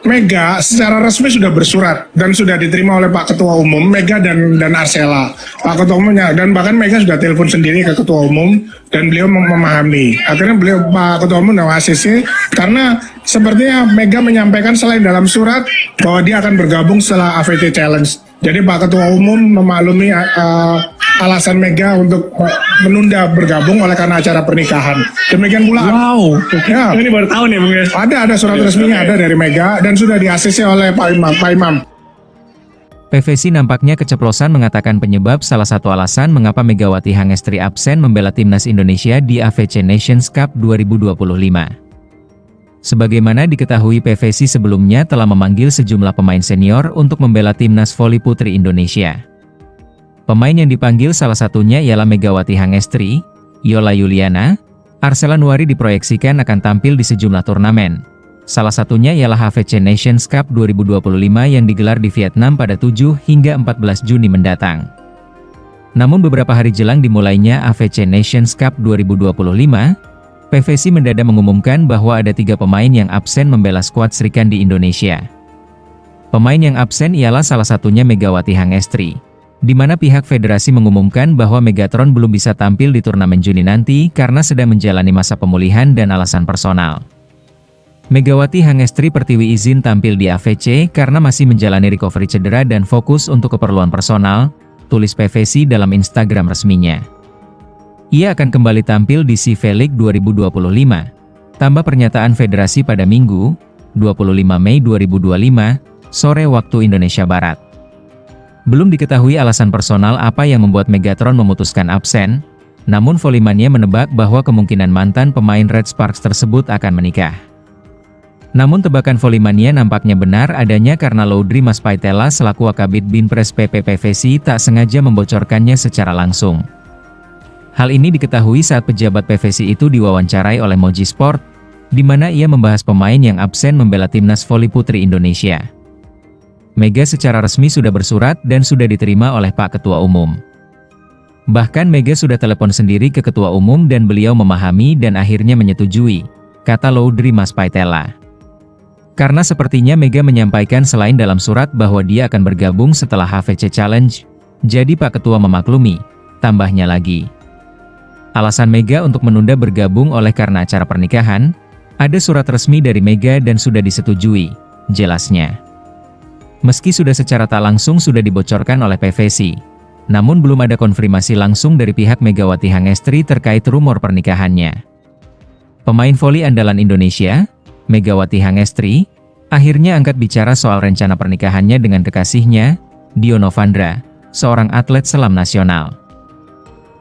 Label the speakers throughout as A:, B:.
A: Mega secara resmi sudah bersurat dan sudah diterima oleh Pak Ketua Umum Mega dan Arsela. Pak Ketua Umumnya dan bahkan Mega sudah telepon sendiri ke Ketua Umum dan beliau memahami. Akhirnya Pak Ketua Umum dan ACC karena sepertinya Mega menyampaikan selain dalam surat bahwa dia akan bergabung setelah AVT Challenge. Jadi Pak Ketua Umum memaklumi alasan Mega untuk menunda bergabung oleh karena acara pernikahan. Demikian pula.
B: Wow.
A: Ya.
B: Ini baru tahu nih Bung ya.
A: Ada surat resminya ada dari Mega dan sudah di-ACC oleh Pak Imam.
C: PVC nampaknya keceplosan mengatakan penyebab salah satu alasan mengapa Megawati Hangestri absen membela timnas Indonesia di AFC Nations Cup 2025. Sebagaimana diketahui PVC sebelumnya telah memanggil sejumlah pemain senior untuk membela timnas voli putri Indonesia. Pemain yang dipanggil salah satunya ialah Megawati Hangestri, Yola Yuliana, Arsela Nuari diproyeksikan akan tampil di sejumlah turnamen. Salah satunya ialah AFC Nations Cup 2025 yang digelar di Vietnam pada 7 hingga 14 Juni mendatang. Namun beberapa hari jelang dimulainya AFC Nations Cup 2025, PVC mendadak mengumumkan bahwa ada 3 pemain yang absen membela skuad Sri Kandi Indonesia. Pemain yang absen ialah salah satunya Megawati Hangestri, di mana pihak federasi mengumumkan bahwa Megatron belum bisa tampil di turnamen Juni nanti karena sedang menjalani masa pemulihan dan alasan personal. Megawati Hangestri Pertiwi izin tampil di AFC karena masih menjalani recovery cedera dan fokus untuk keperluan personal, tulis PVC dalam Instagram resminya. Ia akan kembali tampil di CV League 2025, tambah pernyataan federasi pada Minggu, 25 Mei 2025, sore waktu Indonesia Barat. Belum diketahui alasan personal apa yang membuat Megatron memutuskan absen, namun Volleymannya menebak bahwa kemungkinan mantan pemain Red Sparks tersebut akan menikah. Namun tebakan Volleymannya nampaknya benar adanya karena Laudri Maspaitela selaku Wakabid Binpres PPPVC tak sengaja membocorkannya secara langsung. Hal ini diketahui saat pejabat PVC itu diwawancarai oleh Moji Sport, di mana ia membahas pemain yang absen membela timnas voli putri Indonesia. Mega secara resmi sudah bersurat dan sudah diterima oleh Pak Ketua Umum. Bahkan Mega sudah telepon sendiri ke Ketua Umum dan beliau memahami dan akhirnya menyetujui, kata Laudri Maspaitela. Karena sepertinya Mega menyampaikan selain dalam surat bahwa dia akan bergabung setelah HVC Challenge, jadi Pak Ketua memaklumi, tambahnya lagi. Alasan Mega untuk menunda bergabung oleh karena acara pernikahan, ada surat resmi dari Mega dan sudah disetujui, jelasnya. Meski sudah secara tak langsung sudah dibocorkan oleh PVC, namun belum ada konfirmasi langsung dari pihak Megawati Hangestri terkait rumor pernikahannya. Pemain voli andalan Indonesia, Megawati Hangestri, akhirnya angkat bicara soal rencana pernikahannya dengan kekasihnya, Dio Novandra, seorang atlet selam nasional.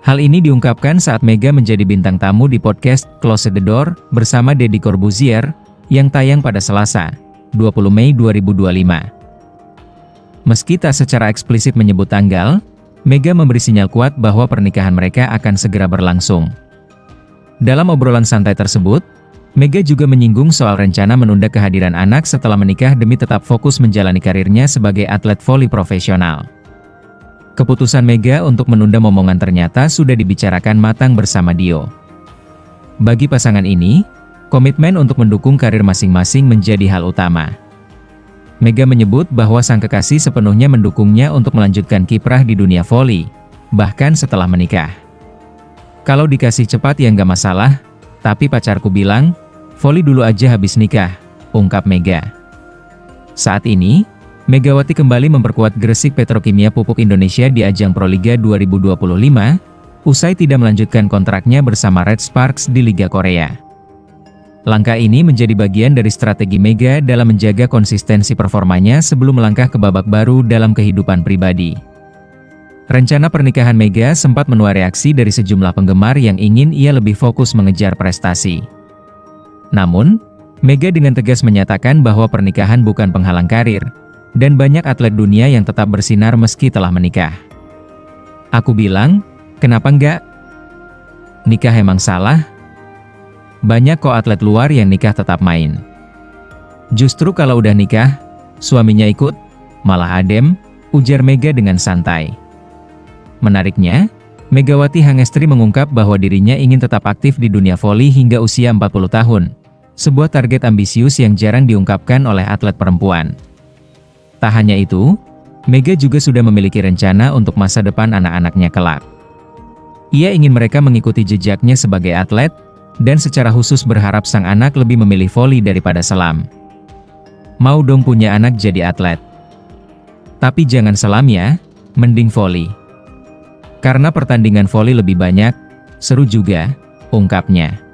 C: Hal ini diungkapkan saat Mega menjadi bintang tamu di podcast Close the Door bersama Deddy Corbuzier yang tayang pada Selasa, 20 Mei 2025. Meski tak secara eksplisit menyebut tanggal, Mega memberi sinyal kuat bahwa pernikahan mereka akan segera berlangsung. Dalam obrolan santai tersebut, Mega juga menyinggung soal rencana menunda kehadiran anak setelah menikah demi tetap fokus menjalani karirnya sebagai atlet voli profesional. Keputusan Mega untuk menunda momongan ternyata sudah dibicarakan matang bersama Dio. Bagi pasangan ini, komitmen untuk mendukung karir masing-masing menjadi hal utama. Mega menyebut bahwa sang kekasih sepenuhnya mendukungnya untuk melanjutkan kiprah di dunia voli, bahkan setelah menikah. Kalau dikasih cepat ya nggak masalah, tapi pacarku bilang, voli dulu aja habis nikah, ungkap Mega. Saat ini, Megawati kembali memperkuat Gresik Petrokimia Pupuk Indonesia di ajang Proliga 2025, usai tidak melanjutkan kontraknya bersama Red Sparks di Liga Korea. Langkah ini menjadi bagian dari strategi Mega dalam menjaga konsistensi performanya sebelum melangkah ke babak baru dalam kehidupan pribadi. Rencana pernikahan Mega sempat menuai reaksi dari sejumlah penggemar yang ingin ia lebih fokus mengejar prestasi. Namun, Mega dengan tegas menyatakan bahwa pernikahan bukan penghalang karir, dan banyak atlet dunia yang tetap bersinar meski telah menikah. Aku bilang, kenapa enggak? Nikah emang salah? Banyak kok atlet luar yang nikah tetap main. Justru kalau udah nikah, suaminya ikut, malah adem, ujar Mega dengan santai. Menariknya, Megawati Hangestri mengungkap bahwa dirinya ingin tetap aktif di dunia voli hingga usia 40 tahun, Sebuah target ambisius yang jarang diungkapkan oleh atlet perempuan. Tak hanya itu, Mega juga sudah memiliki rencana untuk masa depan anak-anaknya kelak. Ia ingin mereka mengikuti jejaknya sebagai atlet, dan secara khusus berharap sang anak lebih memilih voli daripada selam. Mau dong punya anak jadi atlet. Tapi jangan selam ya, mending voli. Karena pertandingan voli lebih banyak, seru juga, ungkapnya.